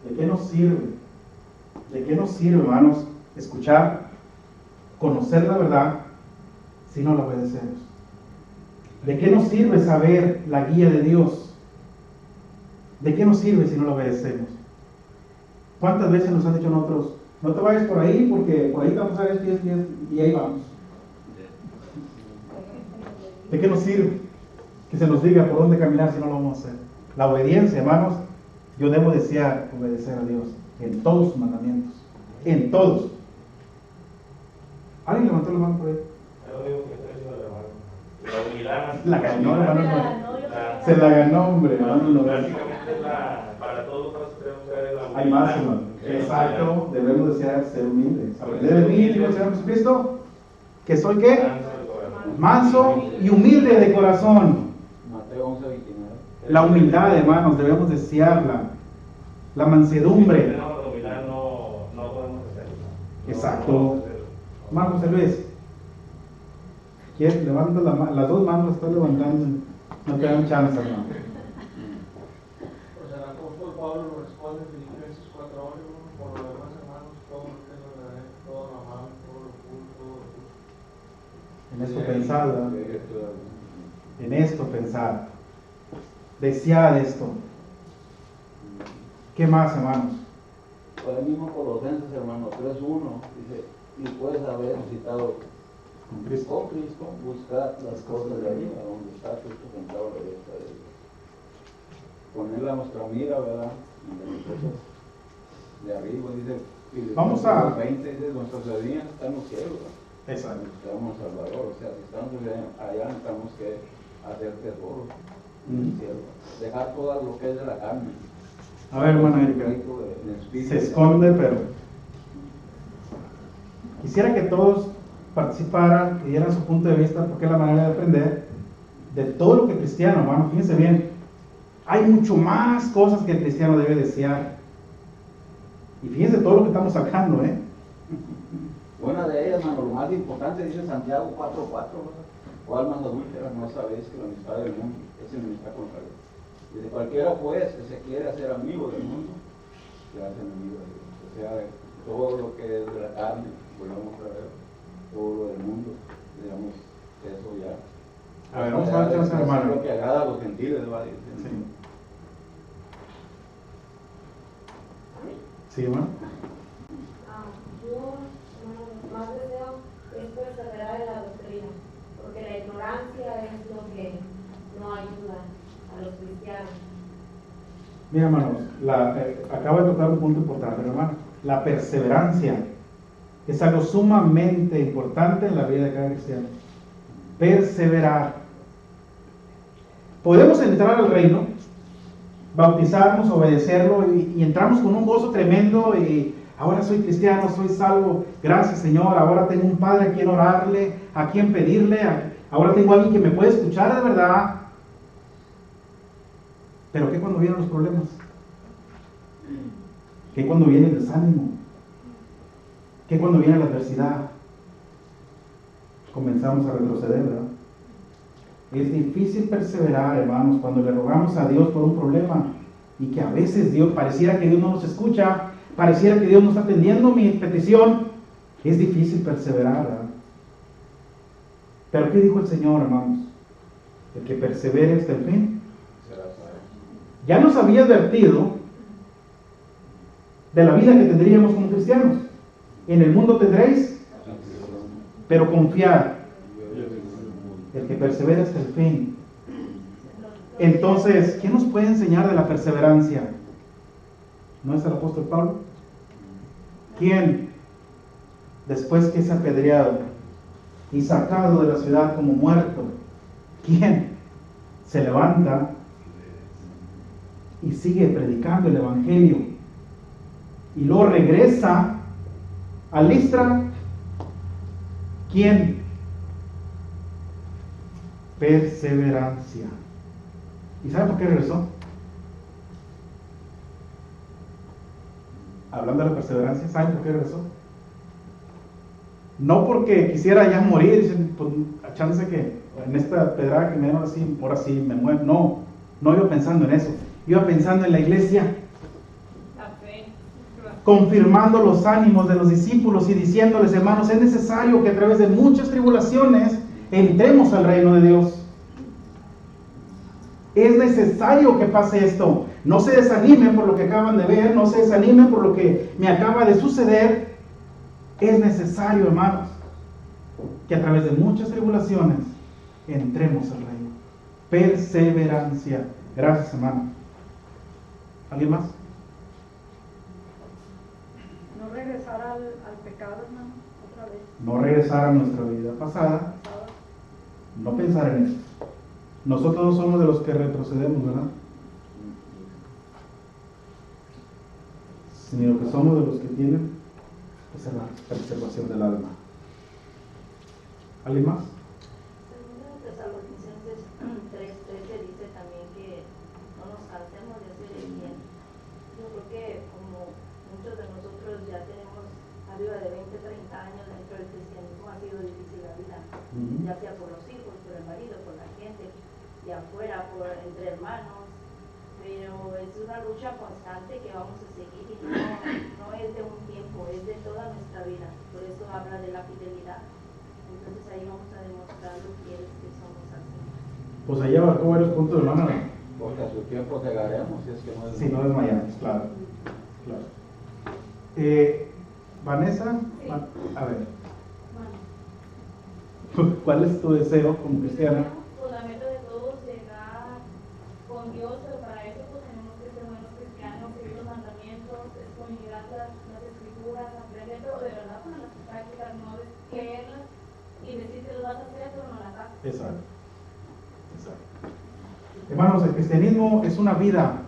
¿De qué nos sirve? ¿De qué nos sirve, hermanos, escuchar, conocer la verdad si no la obedecemos? ¿De qué nos sirve saber la guía de Dios? ¿De qué nos sirve si no la obedecemos? ¿Cuántas veces nos han dicho nosotros, no te vayas por ahí porque por ahí vamos a ver esto y ahí vamos? ¿De qué nos sirve que se nos diga por dónde caminar si no lo vamos a hacer? La obediencia, hermanos, yo debo desear obedecer a Dios en todos sus mandamientos, en todos. ¿Alguien levantó la mano por ahí? Yo digo que estoy haciendo la humildad. La ganó, hermano. Se la ganó, hombre, hermano. Básicamente para todos nosotros tenemos que ver la humildad. Hay más, hermano. Exacto, debemos desear ser humildes. Aprender de mí, dijo el Señor Jesucristo, que soy ¿qué? Manso y humilde de corazón. Mateo 11:29. La humildad, hermanos, debemos desearla. La mansedumbre. Si tenemos la humildad, no podemos hacerlo. Exacto. Hermano José Luis, ¿quieres? Levanta las dos manos, las estás levantando. No te dan chance, hermano. Pues el apóstol Pablo nos responde en Filipenses 4:8, por lo demás, hermanos, todo lo que es verdadero, todo lo amable, todo lo puro, todo lo justo. En esto pensad, ¿verdad? En esto pensad. Desead esto. ¿Qué más, hermanos? Por el mismo Colosenses, hermano, 3:1, dice, y puedes haber visitado con Cristo, buscar las cosas de arriba, donde está Cristo sentado a la derecha de Dios. Ponerla a nuestra mira, ¿verdad? En las cosas de arriba, dice, vamos a 20, dice, nuestra ciudadanía está en los cielos, ¿verdad? Exacto. Estamos en Salvador, o sea, si estamos allá, tenemos que hacer tesoros en el cielo, dejar todo lo que es de la carne. A ver, hermana Erika, se esconde, pero quisiera que todos participaran y dieran su punto de vista, porque es la manera de aprender de todo lo que el cristiano, hermano, fíjense bien, hay mucho más cosas que el cristiano debe desear. Y fíjense todo lo que estamos sacando, Una de ellas, hermano, lo más importante, dice Santiago 4:4, o almas adúlteras, no sabéis que la amistad del mundo es enemistad contra Dios. Dice, cualquiera pues que se quiere hacer amigo del mundo, se hace enemigo de Dios. O sea, todo lo que es de la carne, volvemos a ver, todo lo del mundo, digamos, eso ya. A ver, vamos a ver chance, hermano. Lo que agrada a los gentiles, va a decir. Sí, hermano. Yo más deseo es perseverar en la doctrina. Mira, hermanos, acabo de tocar un punto importante, hermano. La perseverancia es algo sumamente importante en la vida de cada cristiano. Perseverar. Podemos entrar al reino, bautizarnos, obedecerlo y entramos con un gozo tremendo y ahora soy cristiano, soy salvo, gracias Señor, ahora tengo un Padre a quien orarle, a quien pedirle, ahora tengo a alguien que me puede escuchar de verdad. Pero ¿qué cuando vienen los problemas? ¿Qué cuando viene el desánimo? ¿Qué cuando viene la adversidad? Comenzamos a retroceder, ¿verdad? Es difícil perseverar, hermanos, cuando le rogamos a Dios por un problema y que a veces Dios, pareciera que Dios no nos escucha, pareciera que Dios no está atendiendo mi petición. Es difícil perseverar, ¿verdad? Pero ¿qué dijo el Señor, hermanos? El que persevere hasta el fin. Ya nos había advertido de la vida que tendríamos como cristianos. En el mundo tendréis, pero confiad. El que persevera hasta el fin. Entonces, ¿qué nos puede enseñar de la perseverancia? ¿No es el apóstol Pablo? ¿Quién, después que es apedreado y sacado de la ciudad como muerto, quién se levanta y sigue predicando el evangelio y luego regresa a Listra? ¿Quién? Perseverancia. ¿Y sabe por qué regresó? Hablando de la perseverancia, ¿sabe por qué regresó? No porque quisiera ya morir, pues, echándose que en esta pedrada que me dieron así, ahora sí me muero. No iba pensando en eso. Iba pensando en la iglesia, confirmando los ánimos de los discípulos y diciéndoles, hermanos, es necesario que a través de muchas tribulaciones entremos al reino de Dios. Es necesario que pase esto. No se desanimen por lo que acaban de ver, no se desanimen por lo que me acaba de suceder. Es necesario, hermanos, que a través de muchas tribulaciones entremos al reino. Perseverancia. Gracias, hermano. ¿Alguien más? No regresar al pecado, hermano, otra vez. No regresar a nuestra vida pasada. No pensar en eso. Nosotros no somos de los que retrocedemos, ¿verdad? Sino que somos de los que tienen esa preservación del alma. ¿Alguien más? Según Tesalonicenses 3:13 dice también que no nos cansemos de hacer el bien. Yo creo que como muchos de nosotros ya tenemos arriba de 20, 30 años dentro del cristianismo, ha sido difícil la vida, ya sea por los hijos, por el marido, por la gente, y afuera, entre hermanos, pero es una lucha constante que vamos a seguir y no es de un tiempo, es de toda nuestra vida. Por eso habla de la fidelidad. Entonces ahí vamos a demostrar lo fieles que somos así. Pues ahí abarcó varios puntos de mano. Porque a su tiempo llegaremos, si es que no es. Si no desmayamos, claro. Vanessa, sí. A ver. ¿Cuál es tu deseo como cristiana? Pues la meta de todos llegar con Dios, pero para eso pues tenemos que ser buenos cristianos, seguir los mandamientos, exponer las escrituras, aprender, pero de verdad ponerlas en práctica, no leerlas y decir que lo vas a hacer, pero no las haces. Exacto. Hermanos, el cristianismo es una vida,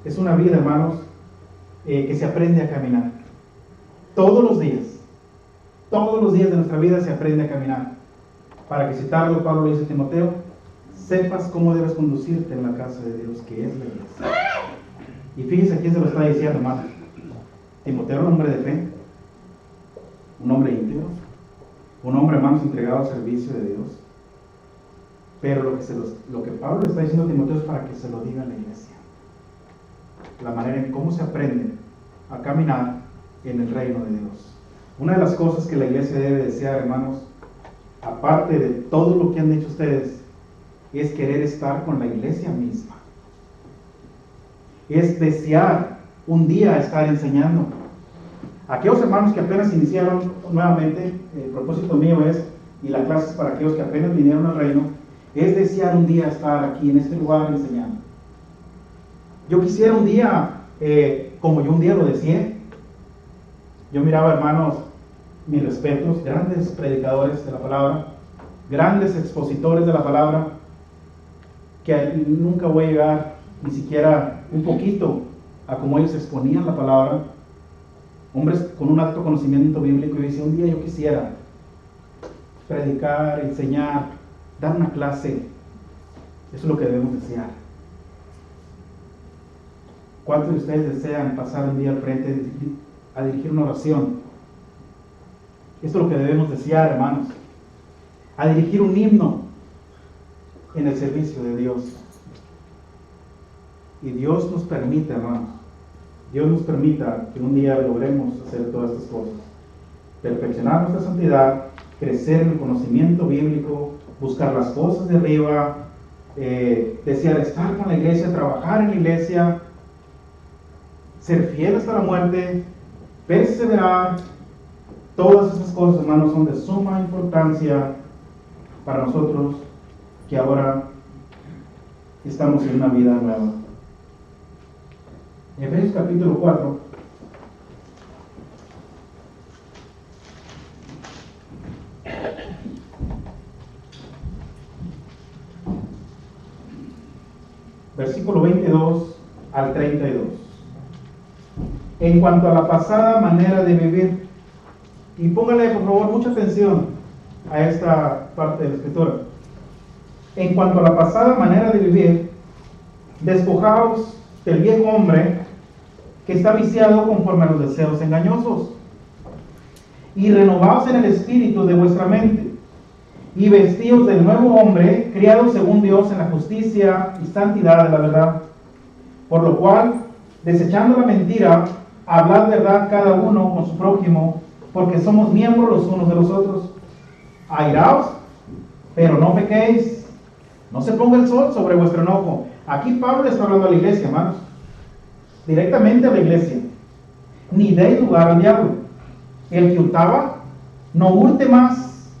hermanos, que se aprende a caminar. Todos los días de nuestra vida se aprende a caminar. Para que citarlo, Pablo le dice a Timoteo, sepas cómo debes conducirte en la casa de Dios, que es la iglesia. Y fíjense a quién se lo está diciendo, hermano. Timoteo era un hombre de fe, un hombre íntegro, un hombre, hermanos, entregado al servicio de Dios. Pero lo que Pablo le está diciendo a Timoteo es para que se lo diga a la iglesia. La manera en cómo se aprende a caminar en el reino de Dios. Una de las cosas que la iglesia debe desear, hermanos, aparte de todo lo que han dicho ustedes, es querer estar con la iglesia misma. Es desear un día estar enseñando. Aquellos hermanos que apenas iniciaron nuevamente, el propósito mío es, y la clase es para aquellos que apenas vinieron al reino, es desear un día estar aquí en este lugar enseñando. Yo quisiera un día, como yo un día lo deseé, yo miraba, hermanos, mis respetos, grandes predicadores de la palabra, grandes expositores de la palabra, que nunca voy a llegar ni siquiera un poquito a como ellos exponían la palabra, hombres con un alto conocimiento bíblico. Y decía, un día yo quisiera predicar, enseñar, dar una clase. Eso es lo que debemos desear. ¿Cuántos de ustedes desean pasar un día al frente a dirigir una oración? Esto es lo que debemos desear, hermanos. A dirigir un himno en el servicio de Dios. Y Dios nos permite, hermanos, Dios nos permita que un día logremos hacer todas estas cosas. Perfeccionar nuestra santidad, crecer en el conocimiento bíblico, buscar las cosas de arriba, desear estar con la iglesia, trabajar en la iglesia, ser fiel hasta la muerte, perseverar. Todas esas cosas, hermanos, son de suma importancia para nosotros que ahora estamos en una vida nueva. En Efesios capítulo 4, versículo 22 al 32. En cuanto a la pasada manera de vivir, y póngale por favor mucha atención a esta parte de la escritura. En cuanto a la pasada manera de vivir, despojaos del viejo hombre que está viciado conforme a los deseos engañosos, y renovaos en el espíritu de vuestra mente, y vestíos del nuevo hombre, criado según Dios en la justicia y santidad de la verdad. Por lo cual, desechando la mentira, hablad verdad cada uno con su prójimo, porque somos miembros los unos de los otros. Airaos, pero no pequéis. No se ponga el sol sobre vuestro enojo. Aquí Pablo le está hablando a la iglesia, hermanos. Directamente a la iglesia. Ni deis lugar al diablo. El que hurtaba, no hurte más,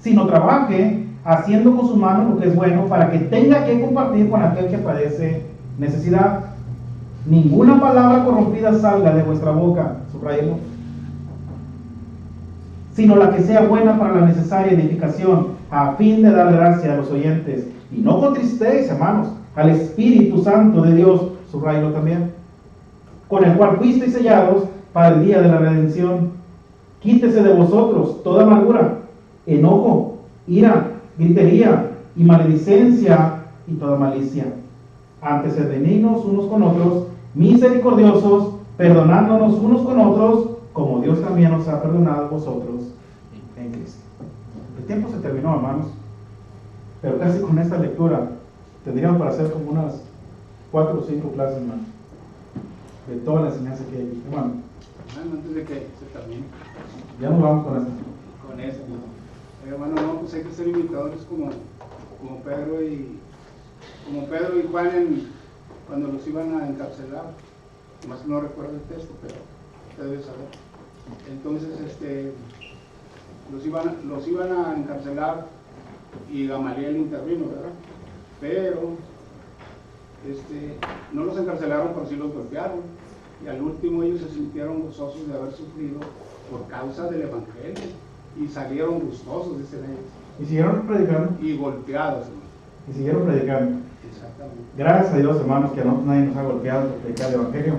sino trabaje haciendo con su mano lo que es bueno, para que tenga que compartir con aquel que padece necesidad. Ninguna palabra corrompida salga de vuestra boca, subrayemos, sino la que sea buena para la necesaria edificación, a fin de dar gracia a los oyentes. Y no contristéis, hermanos, al Espíritu Santo de Dios, subrayelo también, con el cual fuisteis sellados para el día de la redención. Quítese de vosotros toda amargura, enojo, ira, gritería y maledicencia y toda malicia. Antes sed benignos unos con otros, misericordiosos, perdonándonos unos con otros, como Dios también nos ha perdonado a vosotros en Cristo. El tiempo se terminó, hermanos, pero casi con esta lectura tendríamos para hacer como unas 4 o 5 clases más de toda la enseñanza que hay aquí. Bueno, antes de que se termine, ya nos vamos con esto. con eso, hermano, no, pues hay que ser imitadores como Pedro y Juan cuando los iban a encarcelar. Más no recuerdo el texto, pero usted debe saber. Entonces, los iban a encarcelar y Gamaliel intervino, ¿verdad? Pero no los encarcelaron, pero sí los golpearon. Y al último ellos se sintieron gozosos de haber sufrido por causa del Evangelio. Y salieron gustosos, dicen ellos. Y siguieron predicando. Y golpeados, hermano. Y siguieron predicando. Exactamente. Gracias a Dios, hermanos, que a nosotros nadie nos ha golpeado por predicar el Evangelio.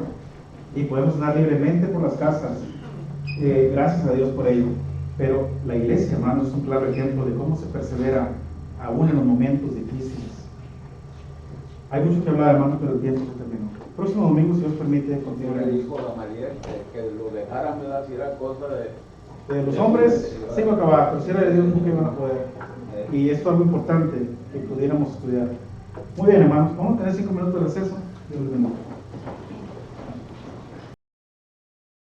Y podemos andar libremente por las casas. Gracias a Dios por ello. Pero la iglesia, hermanos, es un claro ejemplo de cómo se persevera aún en los momentos difíciles. Hay mucho que hablar, hermanos, pero el tiempo se terminó. El próximo domingo, si Dios permite, continuar. Le dijo a María que lo dejaran, ¿verdad? Si era cosa de los hombres, sí iba a acabar, pero si era de Dios nunca iban a poder. Y esto es algo importante que pudiéramos estudiar. Muy bien, hermanos, vamos a tener 5 minutos de receso. Dios les bendiga.